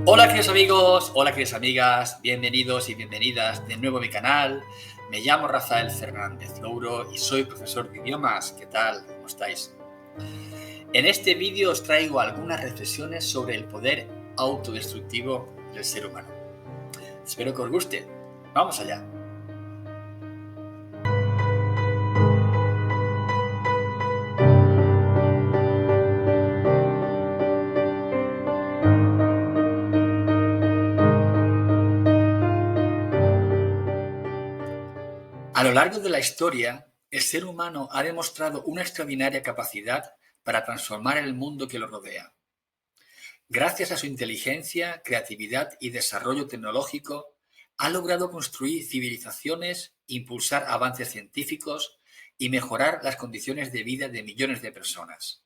Hola queridos amigos, hola queridas amigas, bienvenidos y bienvenidas de nuevo a mi canal. Me llamo Rafael Fernández Louro y soy profesor de idiomas. ¿Qué tal? ¿Cómo estáis? En este vídeo os traigo algunas reflexiones sobre el poder autodestructivo del ser humano. Espero que os guste. ¡Vamos allá! A lo largo de la historia, el ser humano ha demostrado una extraordinaria capacidad para transformar el mundo que lo rodea. Gracias a su inteligencia, creatividad y desarrollo tecnológico, ha logrado construir civilizaciones, impulsar avances científicos y mejorar las condiciones de vida de millones de personas.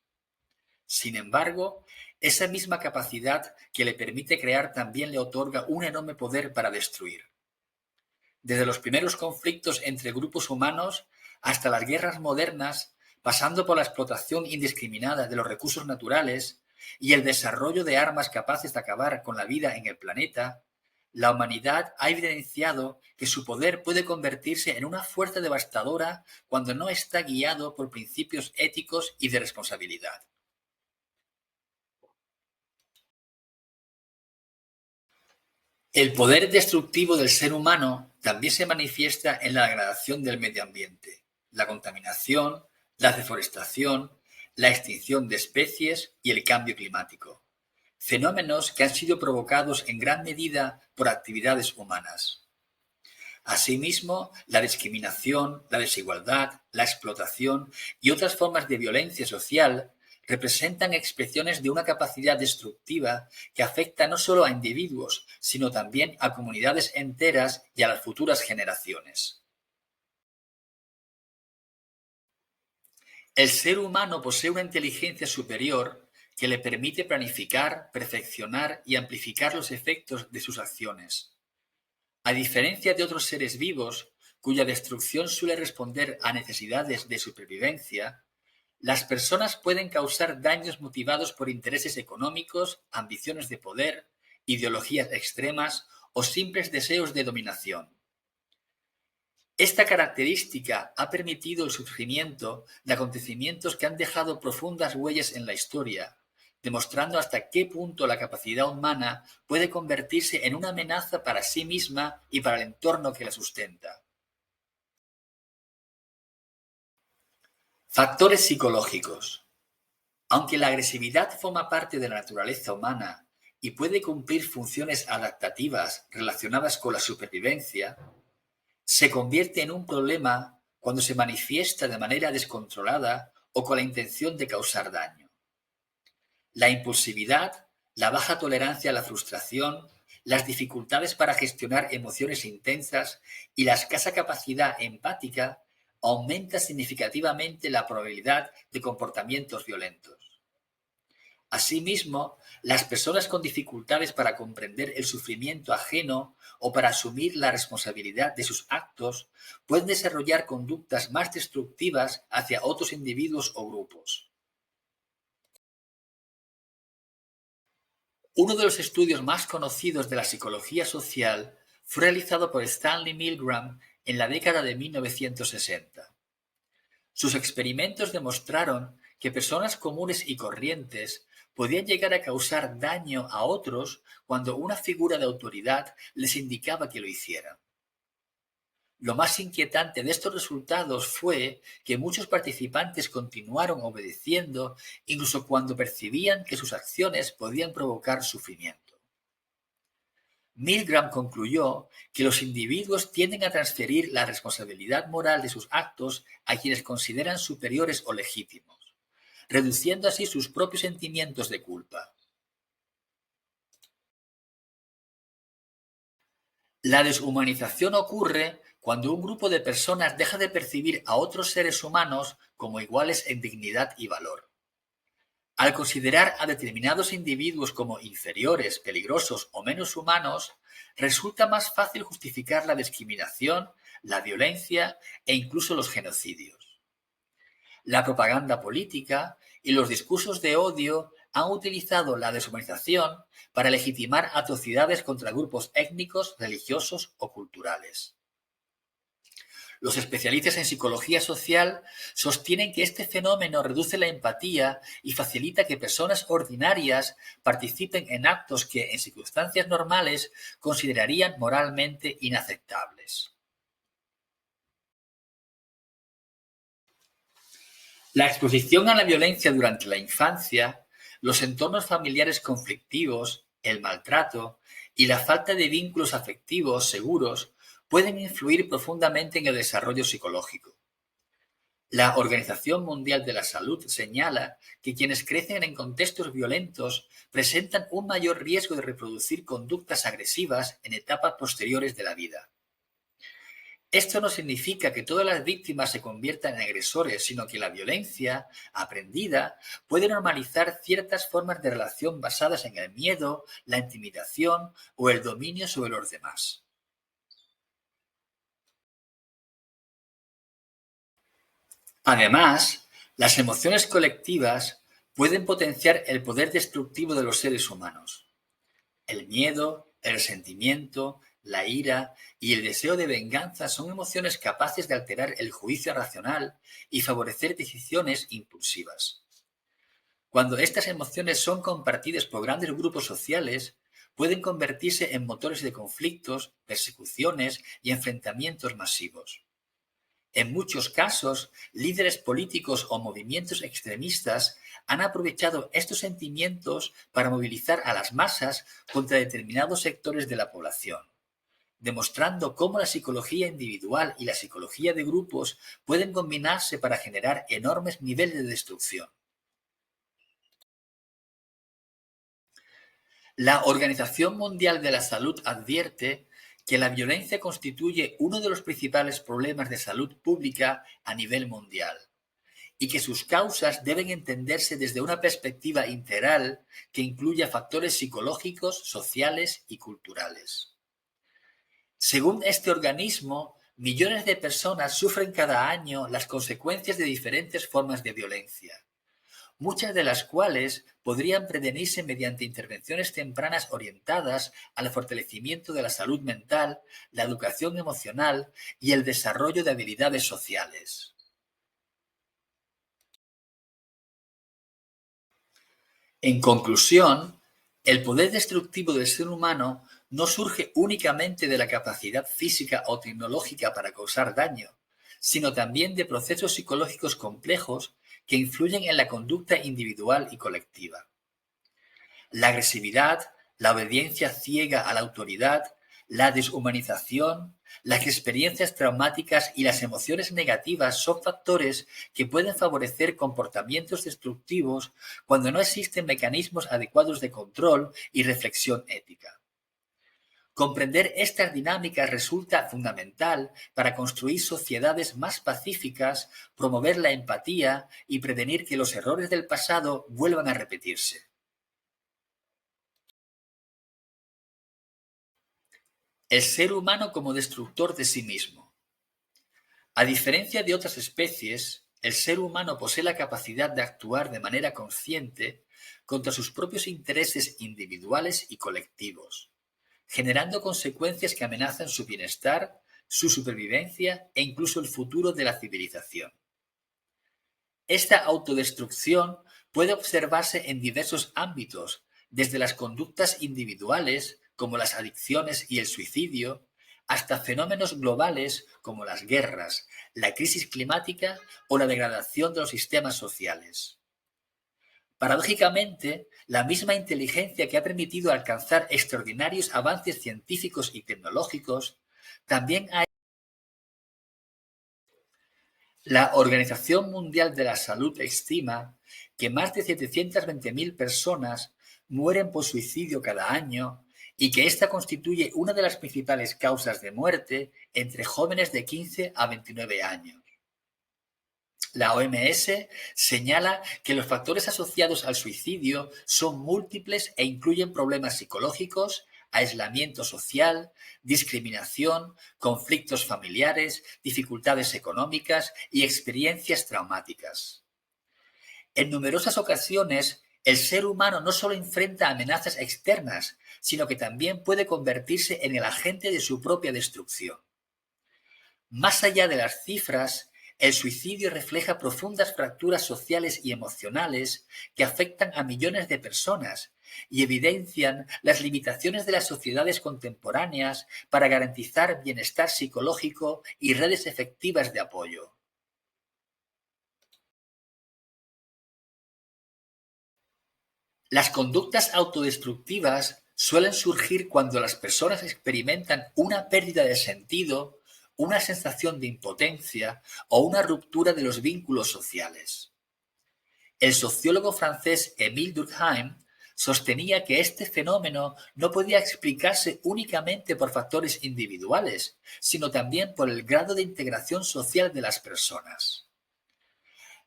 Sin embargo, esa misma capacidad que le permite crear también le otorga un enorme poder para destruir. Desde los primeros conflictos entre grupos humanos hasta las guerras modernas, pasando por la explotación indiscriminada de los recursos naturales y el desarrollo de armas capaces de acabar con la vida en el planeta, la humanidad ha evidenciado que su poder puede convertirse en una fuerza devastadora cuando no está guiado por principios éticos y de responsabilidad. El poder destructivo del ser humano también se manifiesta en la degradación del medio ambiente, la contaminación, la deforestación, la extinción de especies y el cambio climático, fenómenos que han sido provocados en gran medida por actividades humanas. Asimismo, la discriminación, la desigualdad, la explotación y otras formas de violencia social representan expresiones de una capacidad destructiva que afecta no solo a individuos, sino también a comunidades enteras y a las futuras generaciones. El ser humano posee una inteligencia superior que le permite planificar, perfeccionar y amplificar los efectos de sus acciones. A diferencia de otros seres vivos, cuya destrucción suele responder a necesidades de supervivencia, las personas pueden causar daños motivados por intereses económicos, ambiciones de poder, ideologías extremas o simples deseos de dominación. Esta característica ha permitido el surgimiento de acontecimientos que han dejado profundas huellas en la historia, demostrando hasta qué punto la capacidad humana puede convertirse en una amenaza para sí misma y para el entorno que la sustenta. Factores psicológicos. Aunque la agresividad forma parte de la naturaleza humana y puede cumplir funciones adaptativas relacionadas con la supervivencia, se convierte en un problema cuando se manifiesta de manera descontrolada o con la intención de causar daño. La impulsividad, la baja tolerancia a la frustración, las dificultades para gestionar emociones intensas y la escasa capacidad empática aumenta significativamente la probabilidad de comportamientos violentos. Asimismo, las personas con dificultades para comprender el sufrimiento ajeno o para asumir la responsabilidad de sus actos pueden desarrollar conductas más destructivas hacia otros individuos o grupos. Uno de los estudios más conocidos de la psicología social fue realizado por Stanley Milgram en la década de 1960. Sus experimentos demostraron que personas comunes y corrientes podían llegar a causar daño a otros cuando una figura de autoridad les indicaba que lo hicieran. Lo más inquietante de estos resultados fue que muchos participantes continuaron obedeciendo incluso cuando percibían que sus acciones podían provocar sufrimiento. Milgram concluyó que los individuos tienden a transferir la responsabilidad moral de sus actos a quienes consideran superiores o legítimos, reduciendo así sus propios sentimientos de culpa. La deshumanización ocurre cuando un grupo de personas deja de percibir a otros seres humanos como iguales en dignidad y valor. Al considerar a determinados individuos como inferiores, peligrosos o menos humanos, resulta más fácil justificar la discriminación, la violencia e incluso los genocidios. La propaganda política y los discursos de odio han utilizado la deshumanización para legitimar atrocidades contra grupos étnicos, religiosos o culturales. Los especialistas en psicología social sostienen que este fenómeno reduce la empatía y facilita que personas ordinarias participen en actos que en circunstancias normales considerarían moralmente inaceptables. La exposición a la violencia durante la infancia, los entornos familiares conflictivos, el maltrato y la falta de vínculos afectivos seguros pueden influir profundamente en el desarrollo psicológico. La Organización Mundial de la Salud señala que quienes crecen en contextos violentos presentan un mayor riesgo de reproducir conductas agresivas en etapas posteriores de la vida. Esto no significa que todas las víctimas se conviertan en agresores, sino que la violencia aprendida puede normalizar ciertas formas de relación basadas en el miedo, la intimidación o el dominio sobre los demás. Además, las emociones colectivas pueden potenciar el poder destructivo de los seres humanos. El miedo, el resentimiento, la ira y el deseo de venganza son emociones capaces de alterar el juicio racional y favorecer decisiones impulsivas. Cuando estas emociones son compartidas por grandes grupos sociales, pueden convertirse en motores de conflictos, persecuciones y enfrentamientos masivos. En muchos casos, líderes políticos o movimientos extremistas han aprovechado estos sentimientos para movilizar a las masas contra determinados sectores de la población, demostrando cómo la psicología individual y la psicología de grupos pueden combinarse para generar enormes niveles de destrucción. La Organización Mundial de la Salud advierte que la violencia constituye uno de los principales problemas de salud pública a nivel mundial y que sus causas deben entenderse desde una perspectiva integral que incluya factores psicológicos, sociales y culturales. Según este organismo, millones de personas sufren cada año las consecuencias de diferentes formas de violencia, muchas de las cuales podrían prevenirse mediante intervenciones tempranas orientadas al fortalecimiento de la salud mental, la educación emocional y el desarrollo de habilidades sociales. En conclusión, el poder destructivo del ser humano no surge únicamente de la capacidad física o tecnológica para causar daño, sino también de procesos psicológicos complejos que influyen en la conducta individual y colectiva. La agresividad, la obediencia ciega a la autoridad, la deshumanización, las experiencias traumáticas y las emociones negativas son factores que pueden favorecer comportamientos destructivos cuando no existen mecanismos adecuados de control y reflexión ética. Comprender estas dinámicas resulta fundamental para construir sociedades más pacíficas, promover la empatía y prevenir que los errores del pasado vuelvan a repetirse. El ser humano como destructor de sí mismo. A diferencia de otras especies, el ser humano posee la capacidad de actuar de manera consciente contra sus propios intereses individuales y colectivos, generando consecuencias que amenazan su bienestar, su supervivencia e incluso el futuro de la civilización. Esta autodestrucción puede observarse en diversos ámbitos, desde las conductas individuales, como las adicciones y el suicidio, hasta fenómenos globales como las guerras, la crisis climática o la degradación de los sistemas sociales. Paradójicamente, la misma inteligencia que ha permitido alcanzar extraordinarios avances científicos y tecnológicos también ha. La Organización Mundial de la Salud estima que más de 720.000 personas mueren por suicidio cada año y que esta constituye una de las principales causas de muerte entre jóvenes de 15 a 29 años. La OMS señala que los factores asociados al suicidio son múltiples e incluyen problemas psicológicos, aislamiento social, discriminación, conflictos familiares, dificultades económicas y experiencias traumáticas. En numerosas ocasiones, El ser humano no solo enfrenta amenazas externas, sino que también puede convertirse en el agente de su propia destrucción. Más allá de las cifras, el suicidio refleja profundas fracturas sociales y emocionales que afectan a millones de personas y evidencian las limitaciones de las sociedades contemporáneas para garantizar bienestar psicológico y redes efectivas de apoyo. Las conductas autodestructivas suelen surgir cuando las personas experimentan una pérdida de sentido, una sensación de impotencia o una ruptura de los vínculos sociales. El sociólogo francés Émile Durkheim sostenía que este fenómeno no podía explicarse únicamente por factores individuales, sino también por el grado de integración social de las personas.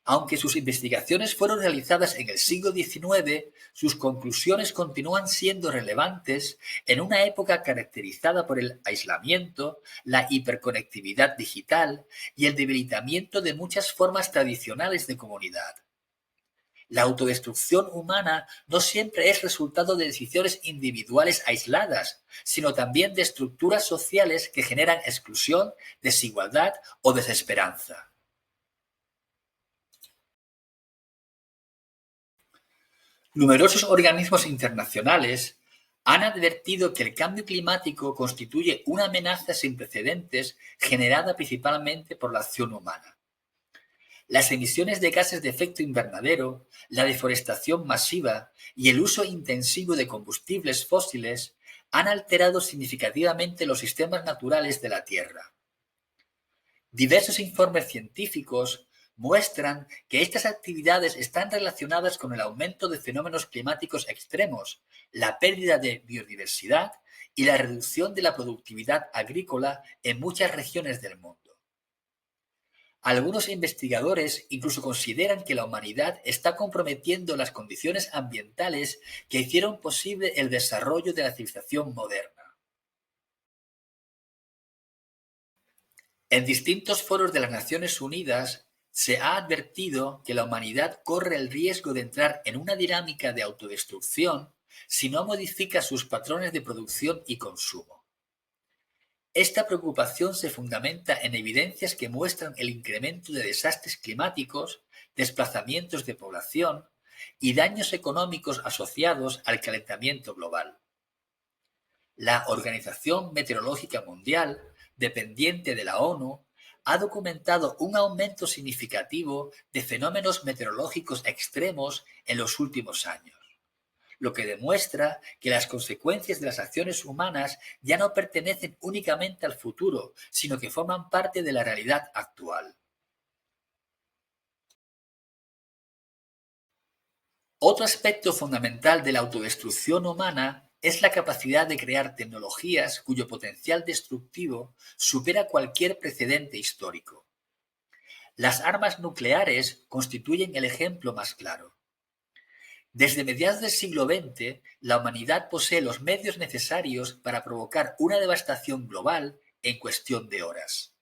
Aunque sus investigaciones fueron realizadas en el siglo XIX, sus conclusiones continúan siendo relevantes en una época caracterizada por el aislamiento, la hiperconectividad digital y el debilitamiento de muchas formas tradicionales de comunidad. La autodestrucción humana no siempre es resultado de decisiones individuales aisladas, sino también de estructuras sociales que generan exclusión, desigualdad o desesperanza. Numerosos organismos internacionales han advertido que el cambio climático constituye una amenaza sin precedentes generada principalmente por la acción humana. Las emisiones de gases de efecto invernadero, la deforestación masiva y el uso intensivo de combustibles fósiles han alterado significativamente los sistemas naturales de la Tierra. Diversos informes científicos muestran que estas actividades están relacionadas con el aumento de fenómenos climáticos extremos, la pérdida de biodiversidad y la reducción de la productividad agrícola en muchas regiones del mundo. Algunos investigadores incluso consideran que la humanidad está comprometiendo las condiciones ambientales que hicieron posible el desarrollo de la civilización moderna. En distintos foros de las Naciones Unidas se ha advertido que la humanidad corre el riesgo de entrar en una dinámica de autodestrucción si no modifica sus patrones de producción y consumo. Esta preocupación se fundamenta en evidencias que muestran el incremento de desastres climáticos, desplazamientos de población y daños económicos asociados al calentamiento global. La Organización Meteorológica Mundial, dependiente de la ONU, ha documentado un aumento significativo de fenómenos meteorológicos extremos en los últimos años, lo que demuestra que las consecuencias de las acciones humanas ya no pertenecen únicamente al futuro, sino que forman parte de la realidad actual. Otro aspecto fundamental de la autodestrucción humana es la capacidad de crear tecnologías cuyo potencial destructivo supera cualquier precedente histórico. Las armas nucleares constituyen el ejemplo más claro. Desde mediados del siglo XX, la humanidad posee los medios necesarios para provocar una devastación global en cuestión de horas.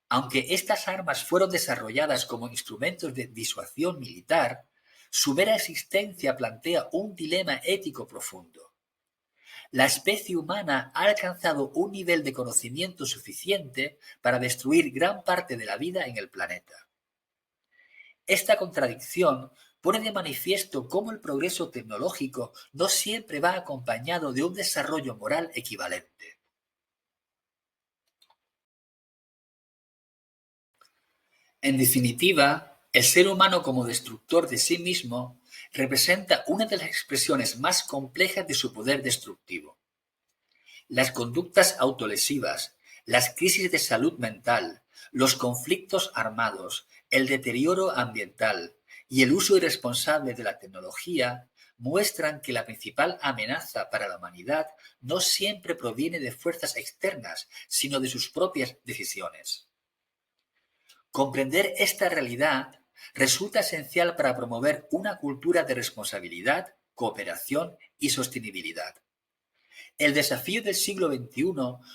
Aunque estas armas fueron desarrolladas como instrumentos de disuasión militar, su mera existencia plantea un dilema ético profundo. La especie humana ha alcanzado un nivel de conocimiento suficiente para destruir gran parte de la vida en el planeta. Esta contradicción pone de manifiesto cómo el progreso tecnológico no siempre va acompañado de un desarrollo moral equivalente. En definitiva, el ser humano como destructor de sí mismo representa una de las expresiones más complejas de su poder destructivo. Las conductas autolesivas, las crisis de salud mental, los conflictos armados, el deterioro ambiental y el uso irresponsable de la tecnología muestran que la principal amenaza para la humanidad no siempre proviene de fuerzas externas, sino de sus propias decisiones. Comprender esta realidad resulta esencial para promover una cultura de responsabilidad, cooperación y sostenibilidad. El desafío del siglo XXI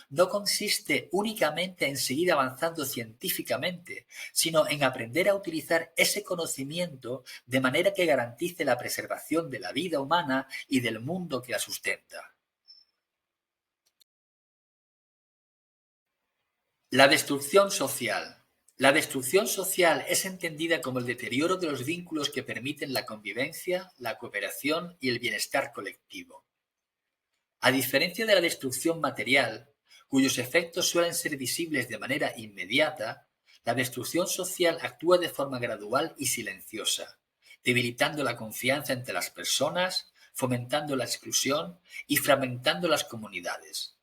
no consiste únicamente en seguir avanzando científicamente, sino en aprender a utilizar ese conocimiento de manera que garantice la preservación de la vida humana y del mundo que la sustenta. La destrucción social. La destrucción social es entendida como el deterioro de los vínculos que permiten la convivencia, la cooperación y el bienestar colectivo. A diferencia de la destrucción material, cuyos efectos suelen ser visibles de manera inmediata, la destrucción social actúa de forma gradual y silenciosa, debilitando la confianza entre las personas, fomentando la exclusión y fragmentando las comunidades.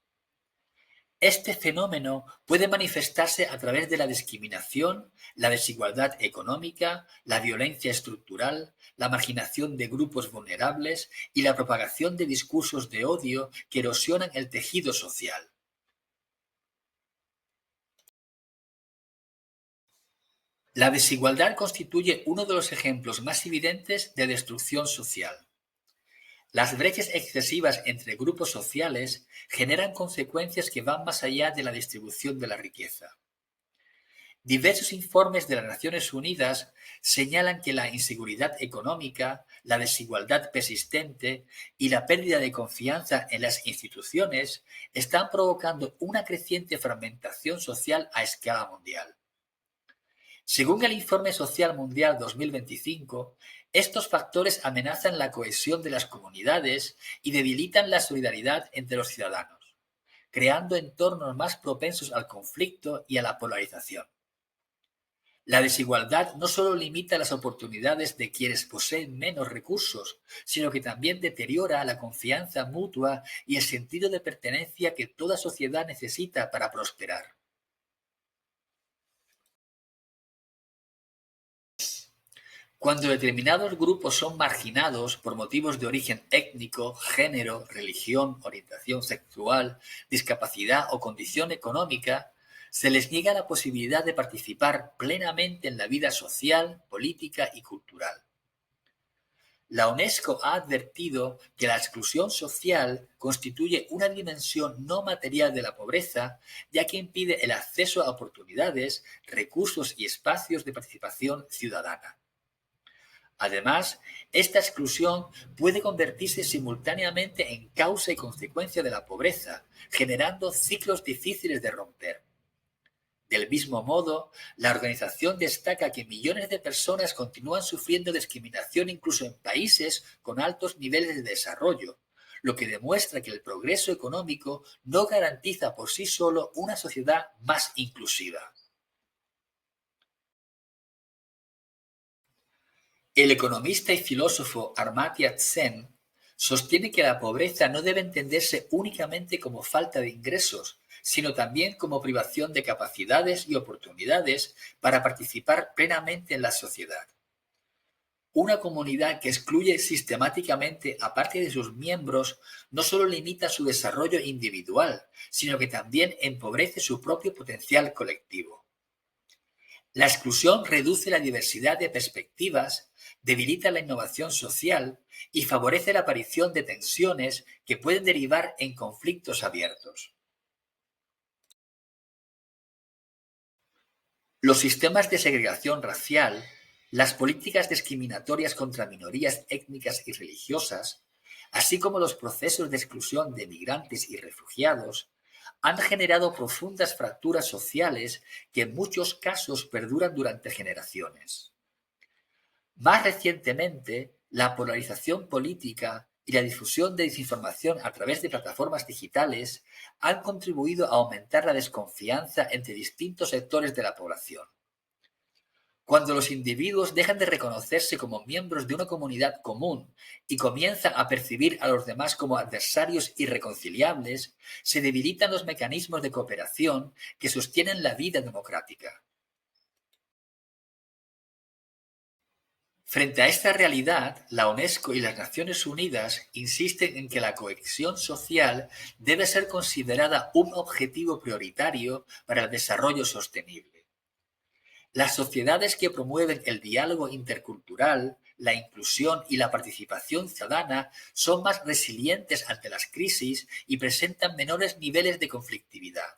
Este fenómeno puede manifestarse a través de la discriminación, la desigualdad económica, la violencia estructural, la marginación de grupos vulnerables y la propagación de discursos de odio que erosionan el tejido social. La desigualdad constituye uno de los ejemplos más evidentes de destrucción social. Las brechas excesivas entre grupos sociales generan consecuencias que van más allá de la distribución de la riqueza. Diversos informes de las Naciones Unidas señalan que la inseguridad económica, la desigualdad persistente y la pérdida de confianza en las instituciones están provocando una creciente fragmentación social a escala mundial. Según el Informe Social Mundial 2025, estos factores amenazan la cohesión de las comunidades y debilitan la solidaridad entre los ciudadanos, creando entornos más propensos al conflicto y a la polarización. La desigualdad no solo limita las oportunidades de quienes poseen menos recursos, sino que también deteriora la confianza mutua y el sentido de pertenencia que toda sociedad necesita para prosperar. Cuando determinados grupos son marginados por motivos de origen étnico, género, religión, orientación sexual, discapacidad o condición económica, se les niega la posibilidad de participar plenamente en la vida social, política y cultural. La UNESCO ha advertido que la exclusión social constituye una dimensión no material de la pobreza, ya que impide el acceso a oportunidades, recursos y espacios de participación ciudadana. Además, esta exclusión puede convertirse simultáneamente en causa y consecuencia de la pobreza, generando ciclos difíciles de romper. Del mismo modo, la organización destaca que millones de personas continúan sufriendo discriminación incluso en países con altos niveles de desarrollo, lo que demuestra que el progreso económico no garantiza por sí solo una sociedad más inclusiva. El economista y filósofo Amartya Sen sostiene que la pobreza no debe entenderse únicamente como falta de ingresos, sino también como privación de capacidades y oportunidades para participar plenamente en la sociedad. Una comunidad que excluye sistemáticamente a parte de sus miembros no solo limita su desarrollo individual, sino que también empobrece su propio potencial colectivo. La exclusión reduce la diversidad de perspectivas, debilita la innovación social y favorece la aparición de tensiones que pueden derivar en conflictos abiertos. Los sistemas de segregación racial, las políticas discriminatorias contra minorías étnicas y religiosas, así como los procesos de exclusión de migrantes y refugiados, han generado profundas fracturas sociales que en muchos casos perduran durante generaciones. Más recientemente, la polarización política y la difusión de desinformación a través de plataformas digitales han contribuido a aumentar la desconfianza entre distintos sectores de la población. Cuando los individuos dejan de reconocerse como miembros de una comunidad común y comienzan a percibir a los demás como adversarios irreconciliables, se debilitan los mecanismos de cooperación que sostienen la vida democrática. Frente a esta realidad, la UNESCO y las Naciones Unidas insisten en que la cohesión social debe ser considerada un objetivo prioritario para el desarrollo sostenible. Las sociedades que promueven el diálogo intercultural, la inclusión y la participación ciudadana son más resilientes ante las crisis y presentan menores niveles de conflictividad.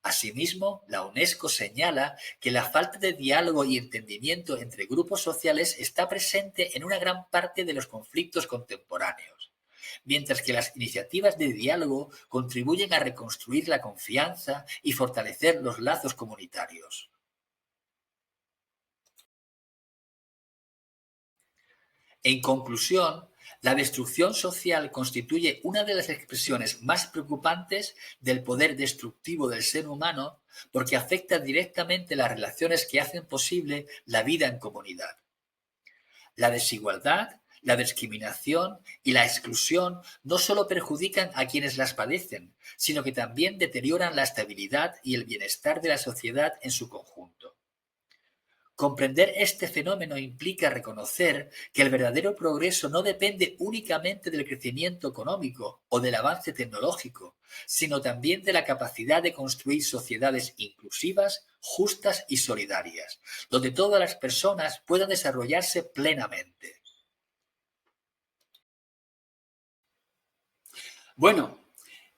Asimismo, la UNESCO señala que la falta de diálogo y entendimiento entre grupos sociales está presente en una gran parte de los conflictos contemporáneos, mientras que las iniciativas de diálogo contribuyen a reconstruir la confianza y fortalecer los lazos comunitarios. En conclusión, la destrucción social constituye una de las expresiones más preocupantes del poder destructivo del ser humano porque afecta directamente las relaciones que hacen posible la vida en comunidad. La desigualdad, la discriminación y la exclusión no solo perjudican a quienes las padecen, sino que también deterioran la estabilidad y el bienestar de la sociedad en su conjunto. Comprender este fenómeno implica reconocer que el verdadero progreso no depende únicamente del crecimiento económico o del avance tecnológico, sino también de la capacidad de construir sociedades inclusivas, justas y solidarias, donde todas las personas puedan desarrollarse plenamente. Bueno,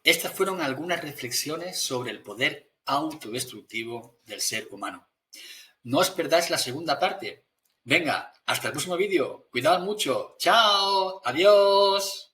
estas fueron algunas reflexiones sobre el poder autodestructivo del ser humano. No os perdáis la segunda parte. Venga, hasta el próximo vídeo. Cuidado mucho. Chao. Adiós.